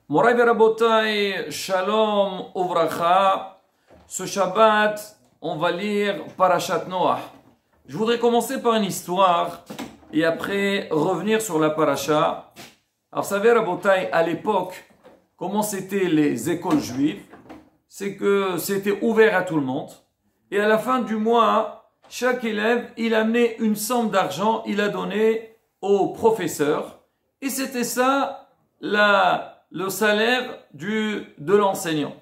Moray Verabotai, Shalom Uvracha. Ce Shabbat, on va lire Parashat Noach. Je voudrais commencer par une histoire et après revenir sur la Parasha. Alors, vous savez, Rabotai, à l'époque, comment c'était les écoles juives? C'est que c'était ouvert à tout le monde. Et à la fin du mois, chaque élève, il amenait une somme d'argent, il a donné au professeur. Et c'était ça, le salaire de l'enseignant.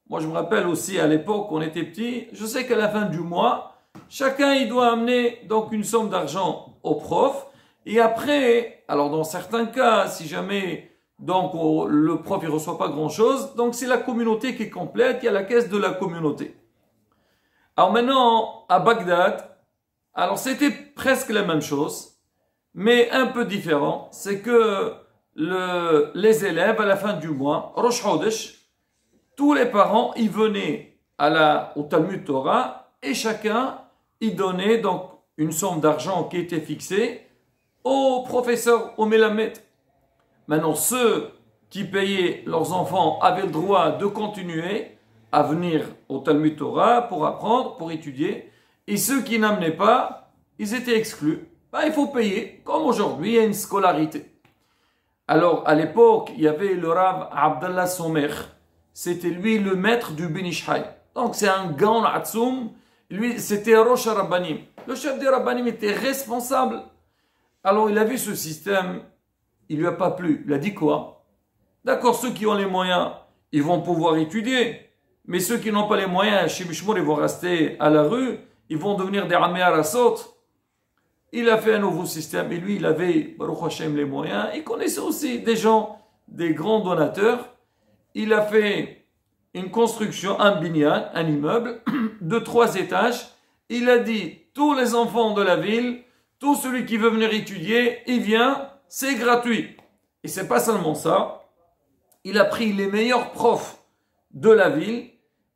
Moi, je me rappelle aussi à l'époque, quand on était petit, je sais qu'à la fin du mois, chacun, il doit amener donc une somme d'argent au prof. Et après, alors dans certains cas, si jamais donc le prof ne reçoit pas grand-chose, donc c'est la communauté qui est complète, il y a la caisse de la communauté. Alors maintenant, à Bagdad, alors c'était presque la même chose, mais un peu différent. C'est que les élèves, à la fin du mois, Rosh Chodesh, tous les parents, ils venaient au Talmud Torah et chacun, il donnait donc une somme d'argent qui était fixée au professeur, au Melamed. Maintenant, ceux qui payaient leurs enfants avaient le droit de continuer à venir au Talmud Torah pour apprendre, pour étudier. Et ceux qui n'amenaient pas, ils étaient exclus. Il faut payer. Comme aujourd'hui, il y a une scolarité. Alors, à l'époque, il y avait le Rav Abdallah Somer. C'était lui le maître du Ben Ish Chai. Donc, c'est un Gaon Atsoum. Lui, c'était Rosh Rabbanim. Le chef des Rabbanim était responsable. Alors, il a vu ce système. Il lui a pas plu. Il a dit quoi? D'accord, ceux qui ont les moyens, ils vont pouvoir étudier. Mais ceux qui n'ont pas les moyens, chez Mishmour, ils vont rester à la rue. Ils vont devenir des Amé Arasot. Il a fait un nouveau système. Et lui, il avait, Baruch Hashem, les moyens. Il connaissait aussi des gens, des grands donateurs. Il a fait une construction, un binyan, un immeuble de 3 étages. Il a dit, tous les enfants de la ville, tout celui qui veut venir étudier, il vient, c'est gratuit. Et c'est pas seulement ça. Il a pris les meilleurs profs de la ville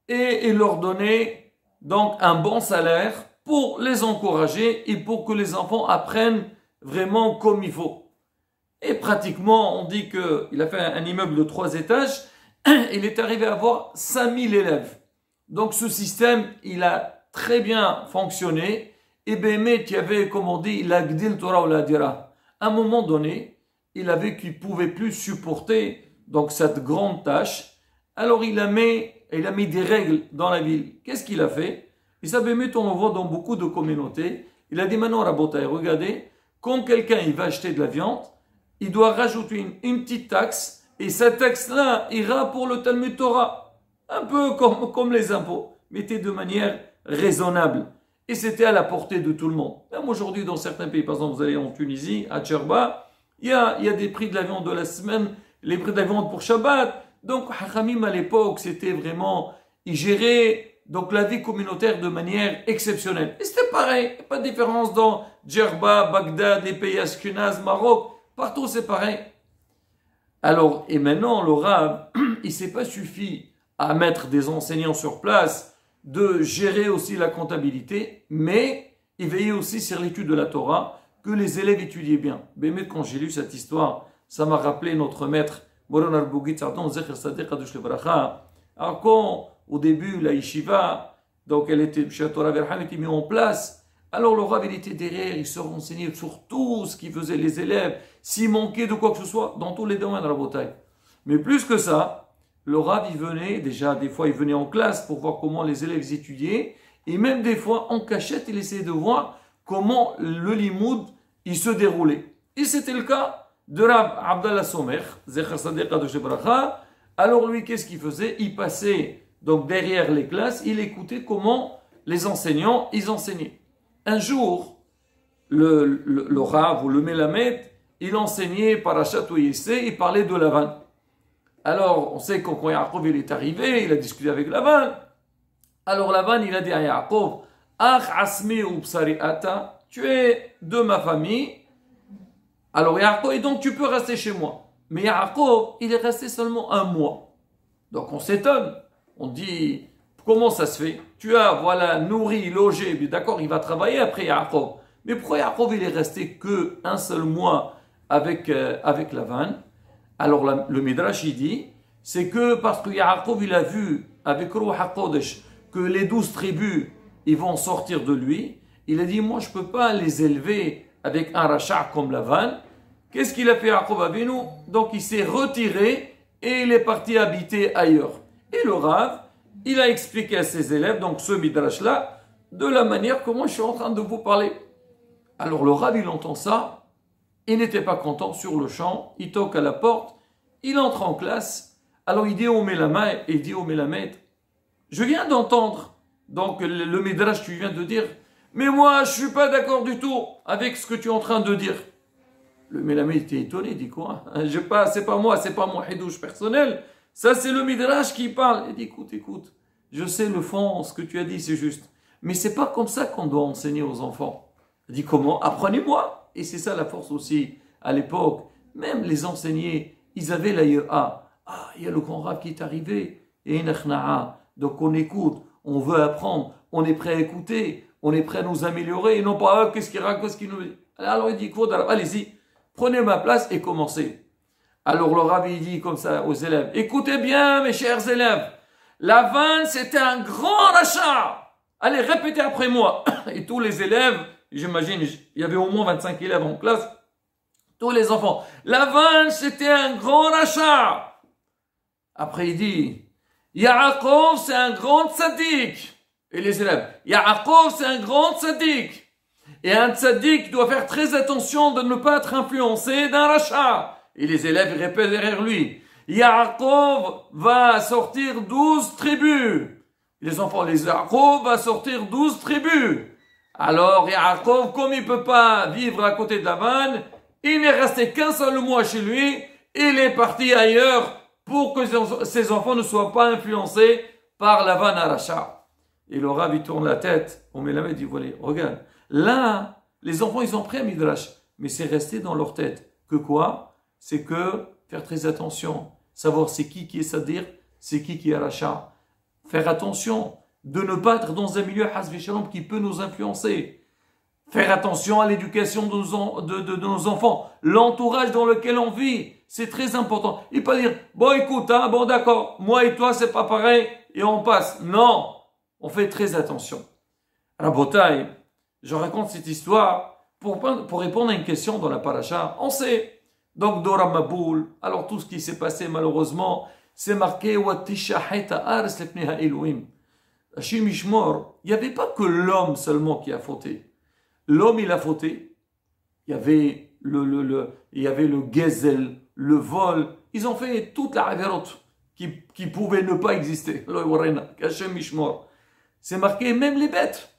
et il leur donnait donc un bon salaire pour les encourager et pour que les enfants apprennent vraiment comme il faut. Et pratiquement, on dit qu'il a fait un immeuble de 3 étages. Il est arrivé à avoir 5000 élèves. Donc ce système, il a très bien fonctionné. Et Béhémet, il y avait, comme on dit, la Gdil Torah ou la Dira. À un moment donné, il a vu qu'il ne pouvait plus supporter donc cette grande tâche. Alors il a mis des règles dans la ville. Qu'est-ce qu'il a fait? Et ça, Béhémet, on le voit dans beaucoup de communautés. Il a dit maintenant, Rabotai, regardez, quand quelqu'un il va acheter de la viande, il doit rajouter une petite taxe. Et cette taxe-là ira pour le Talmud Torah. Un peu comme les impôts. Mettez de manière raisonnable. Et c'était à la portée de tout le monde. Même aujourd'hui, dans certains pays, par exemple, vous allez en Tunisie, à Djerba, il y a des prix de la viande de la semaine, les prix de la viande pour Shabbat. Donc, Hachamim, à l'époque, c'était vraiment, ils géraient donc la vie communautaire de manière exceptionnelle. Et c'était pareil. Pas de différence dans Djerba, Bagdad, les pays Ashkenaz, Maroc. Partout, c'est pareil. Alors, et maintenant, le Rav, il s'est pas suffi à mettre des enseignants sur place, de gérer aussi la comptabilité, mais il veillait aussi sur l'étude de la Torah, que les élèves étudiaient bien. Mais quand j'ai lu cette histoire, ça m'a rappelé notre maître, Moran Al-Bougit, alors quand, au début, la yeshiva, donc elle était, chez la Torah Verham, était mise en place, alors le Rav, il était derrière, il se renseignait sur tout ce qu'ils faisaient les élèves, s'il manquait de quoi que ce soit, dans tous les domaines de la bataille. Mais plus que ça, le Rav, il venait, déjà, des fois, il venait en classe pour voir comment les élèves étudiaient, et même des fois, en cachette, il essayait de voir comment le limoud, il se déroulait. Et c'était le cas de Rav Abdallah Somer, Zecher Sadiq Kadosh Bracha. Alors lui, qu'est-ce qu'il faisait? Il passait donc derrière les classes, il écoutait comment les enseignants, ils enseignaient. Un jour, le Rav ou le Melamed, il enseignait Parashat Yesé, il parlait de Lavan. Alors, on sait quand Yaakov il est arrivé, il a discuté avec Lavan. Alors Lavan, il a dit à Yaakov, Ach asmi ou psari ata, tu es de ma famille. Alors Yaakov, et donc tu peux rester chez moi. Mais Yaakov, il est resté seulement 1 mois. Donc on s'étonne. On dit, comment ça se fait? Tu as, voilà, nourri, logé, d'accord, il va travailler après Yaakov. Mais pourquoi Yaakov, il est resté que 1 seul mois avec Lavan? Alors le Midrash, il dit c'est que parce que Yaakov il a vu avec Ruach HaKodesh que les 12 tribus ils vont sortir de lui, il a dit moi je ne peux pas les élever avec un rachat comme Lavan. Qu'est-ce qu'il a fait Yaakov Avinu? Donc il s'est retiré et il est parti habiter ailleurs. Et le Rav, il a expliqué à ses élèves, donc ce Midrash-là, de la manière comment je suis en train de vous parler. Alors le Rav, il entend ça, il n'était pas content sur le champ, il toque à la porte, il entre en classe, alors il dit au Mélamed, je viens d'entendre, donc le Midrash que tu viens de dire, mais moi je ne suis pas d'accord du tout avec ce que tu es en train de dire. Le Mélamed était étonné, il dit quoi? C'est pas moi, c'est pas mon hidouche personnel, ça c'est le Midrash qui parle. Il dit écoute, je sais le fond, ce que tu as dit c'est juste, mais c'est pas comme ça qu'on doit enseigner aux enfants. Il dit comment? Apprenez-moi. Et c'est ça la force aussi, à l'époque, même les enseignés, ils avaient la yéra. Ah, il y a le grand Rav qui est arrivé, et donc on écoute, on veut apprendre, on est prêt à écouter, on est prêt à nous améliorer, et non pas, qu'est-ce qu'il raconte, qu'est-ce qu'il nous dit. Alors il dit, allez-y, prenez ma place et commencez. Alors le Rav il dit comme ça aux élèves, écoutez bien mes chers élèves, la vanne c'était un grand rachat. Allez, répétez après moi. Et tous les élèves, j'imagine, il y avait au moins 25 élèves en classe, tous les enfants, la vanne c'était un grand rachat. Après il dit, Yaakov c'est un grand tzaddik. Et les élèves, Yaakov c'est un grand tzaddik. Et un tzaddik doit faire très attention de ne pas être influencé d'un rachat. Et les élèves répètent derrière lui, Yaakov va sortir 12 tribus. Les enfants, Yaakov va sortir 12 tribus. Alors Yaakov, comme il ne peut pas vivre à côté de la vanne, il n'est resté qu'un seul mois chez lui, il est parti ailleurs pour que ses enfants ne soient pas influencés par la vanne à rachat. Et le Rav, il tourne la tête, on met la main, il dit, voilà, regarde, là, les enfants, ils ont pris un Midrash, mais c'est resté dans leur tête. Que quoi? C'est que faire très attention, savoir c'est qui est Sadir, c'est qui est rachat. Faire attention de ne pas être dans un milieu Hasbi Shalom qui peut nous influencer. Faire attention à l'éducation de nos enfants, l'entourage dans lequel on vit, c'est très important. Et pas dire, bon écoute, bon d'accord, moi et toi c'est pas pareil, et on passe. Non, on fait très attention. Rabotai, je raconte cette histoire pour répondre à une question dans la paracha. On sait, donc Dora Maboul, alors tout ce qui s'est passé malheureusement, c'est marqué Hashim Ishmor, il n'y avait pas que l'homme seulement qui a fauté. L'homme, il a fauté. Il y avait le gezel, le vol. Ils ont fait toute la avérote qui pouvait ne pas exister. Hashim Ishmor. C'est marqué même les bêtes.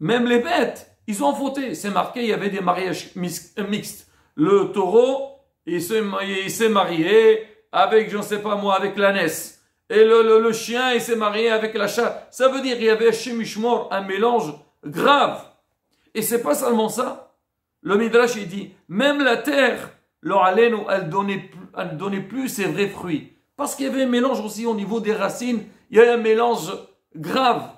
Même les bêtes, ils ont fauté. C'est marqué, il y avait des mariages mixtes. Le taureau, il s'est marié avec, je ne sais pas moi, avec l'ânesse. Et le chien, il s'est marié avec la chatte. Ça veut dire qu'il y avait chez Mishmor un mélange grave. Et c'est pas seulement ça. Le Midrash, il dit, même la terre, elle donnait plus ses vrais fruits. Parce qu'il y avait un mélange aussi au niveau des racines. Il y a un mélange grave.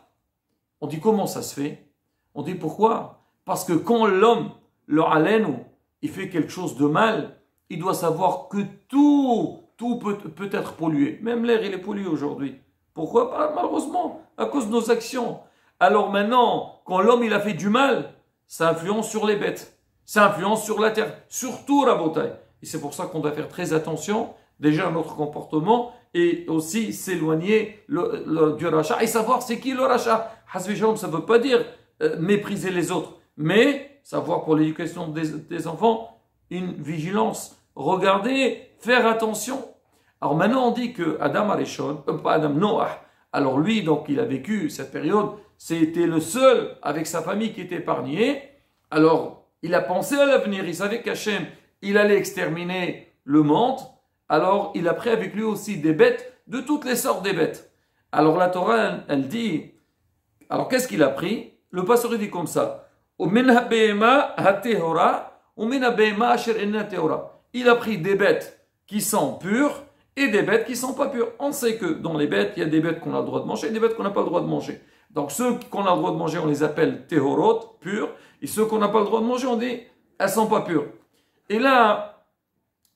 On dit, comment ça se fait? On dit, pourquoi? Parce que quand l'homme, il fait quelque chose de mal, il doit savoir que tout peut être pollué. Même l'air, il est pollué aujourd'hui. Pourquoi? Malheureusement, à cause de nos actions. Alors maintenant, quand l'homme, il a fait du mal, ça influence sur les bêtes. Ça influence sur la terre. Surtout la bataille. Et c'est pour ça qu'on doit faire très attention, déjà à notre comportement, et aussi s'éloigner du rachat, et savoir c'est qui le rachat. Hasbi Shalom, ça ne veut pas dire mépriser les autres, mais savoir pour l'éducation des enfants, une vigilance. Regardez, faire attention. Alors maintenant on dit que Adam Arishon, pas Adam, Noah, alors lui donc il a vécu cette période, c'était le seul avec sa famille qui était épargné. Alors il a pensé à l'avenir, il savait qu'Hachem il allait exterminer le monde. Alors il a pris avec lui aussi des bêtes, de toutes les sortes des bêtes. Alors la Torah elle dit, alors qu'est-ce qu'il a pris? Le pasteur dit comme ça, il a pris des bêtes qui sont pures et des bêtes qui ne sont pas pures. On sait que dans les bêtes, il y a des bêtes qu'on a le droit de manger et des bêtes qu'on n'a pas le droit de manger. Donc ceux qu'on a le droit de manger, on les appelle tehorot, purs, et ceux qu'on n'a pas le droit de manger, on dit elles ne sont pas pures. Et là,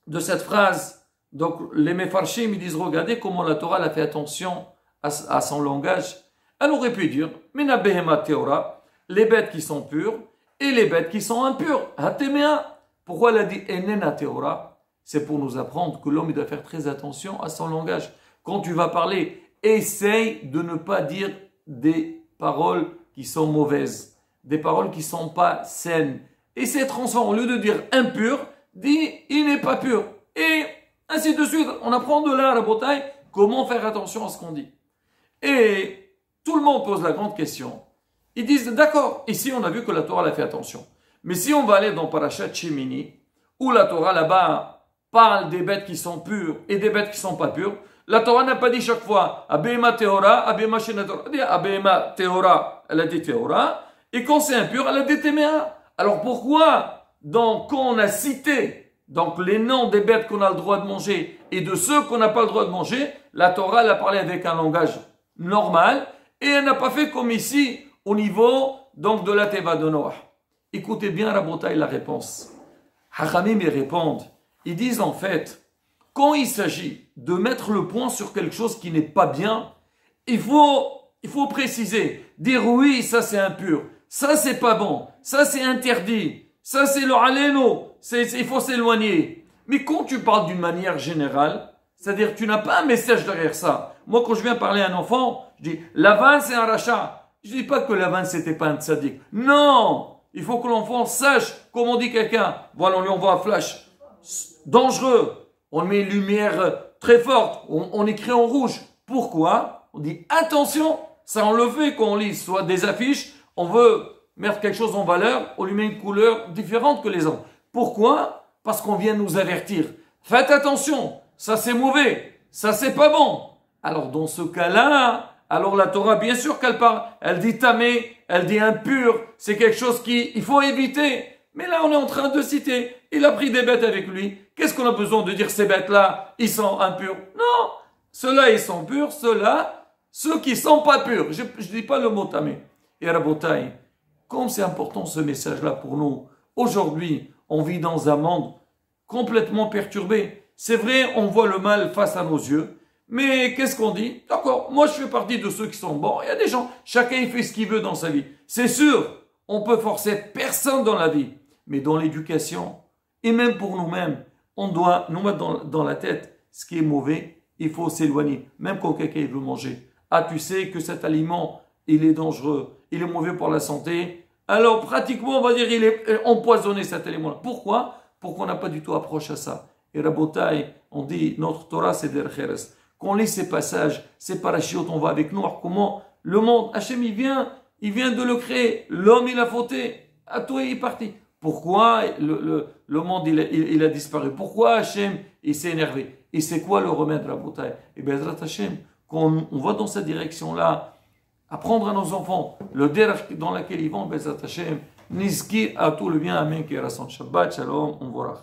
de cette phrase Donc les Mefarshim, ils disent, regardez comment la Torah a fait attention à son langage. Elle aurait pu dire, Mina behema teora, les bêtes qui sont pures et les bêtes qui sont impures. Hatemea. Pourquoi elle a dit enena teora? C'est pour nous apprendre que l'homme doit faire très attention à son langage. Quand tu vas parler, essaye de ne pas dire des paroles qui sont mauvaises, des paroles qui ne sont pas saines. Essaye de transformer, au lieu de dire impur, dis il n'est pas pur. Et ainsi de suite. On apprend de là à la bataille comment faire attention à ce qu'on dit. Et tout le monde pose la grande question. Ils disent, d'accord, ici on a vu que la Torah a fait attention. Mais si on va aller dans Parashat Shemini, où la Torah là-bas parle des bêtes qui sont pures et des bêtes qui ne sont pas pures, la Torah n'a pas dit chaque fois Abema Teora, Abema Shenatora. Elle a dit Abema Teora, elle a dit Teora, et quand c'est impur, elle a dit Temea. Alors pourquoi, quand on a cité les noms des bêtes qu'on a le droit de manger et de ceux qu'on n'a pas le droit de manger, la Torah elle a parlé avec un langage normal et elle n'a pas fait comme ici au niveau de la Teva de Noah. Écoutez bien Rabotai la réponse. Hachamim y répondent. Ils disent en fait, quand il s'agit de mettre le point sur quelque chose qui n'est pas bien, il faut préciser, dire oui, ça c'est impur, ça c'est pas bon, ça c'est interdit, ça c'est le aleno, il faut s'éloigner. Mais quand tu parles d'une manière générale, c'est-à-dire que tu n'as pas un message derrière ça. Moi quand je viens parler à un enfant, je dis Lavan c'est un rachat. Je dis pas que Lavan c'était pas un tzaddik. Non, il faut que l'enfant sache comment on dit quelqu'un. Voilà, on lui envoie un flash dangereux. On met une lumière très forte. On écrit en rouge. Pourquoi? On dit attention. Ça on le fait quand on lit soit des affiches. On veut mettre quelque chose en valeur. On lui met une couleur différente que les autres. Pourquoi? Parce qu'on vient nous avertir. Faites attention. Ça c'est mauvais. Ça c'est pas bon. Alors dans ce cas-là, alors la Torah, bien sûr qu'elle parle. Elle dit tamé, elle dit impur. C'est quelque chose qu'il faut éviter. Mais là, on est en train de citer. Il a pris des bêtes avec lui. Qu'est-ce qu'on a besoin de dire ces bêtes-là, ils sont impurs? Non. Ceux-là, ils sont purs. Ceux-là, ceux qui sont pas purs. Je dis pas le mot tamé. Et Rabotai, comme c'est important ce message-là pour nous. Aujourd'hui, on vit dans un monde complètement perturbé. C'est vrai, on voit le mal face à nos yeux. Mais qu'est-ce qu'on dit? D'accord, moi je fais partie de ceux qui sont bons. Il y a des gens, chacun il fait ce qu'il veut dans sa vie. C'est sûr, on peut forcer personne dans la vie. Mais dans l'éducation, et même pour nous-mêmes, on doit nous mettre dans la tête ce qui est mauvais, il faut s'éloigner. Même quand quelqu'un veut manger. Ah, tu sais que cet aliment, il est dangereux, il est mauvais pour la santé. Alors pratiquement, on va dire, il est empoisonné cet aliment-là. Pourquoi? Pour qu'on n'a pas du tout approche à ça. Et Rabotai, on dit, notre Torah c'est derrière. Quand on lit ces passages, ces parachutes, on va avec nous, comment le monde, Hachem il vient de le créer, l'homme il a fauté, à toi il est parti. Pourquoi le monde il a disparu? Pourquoi Hachem il s'est énervé? Et c'est quoi le remède, Rabotai? Et bien Hachem, quand on va dans cette direction-là, apprendre à nos enfants le derech dans lequel ils vont, Bezrat Hachem, Nizki à tout le bien, Amen, qui Shabbat, Shalom, on vorach.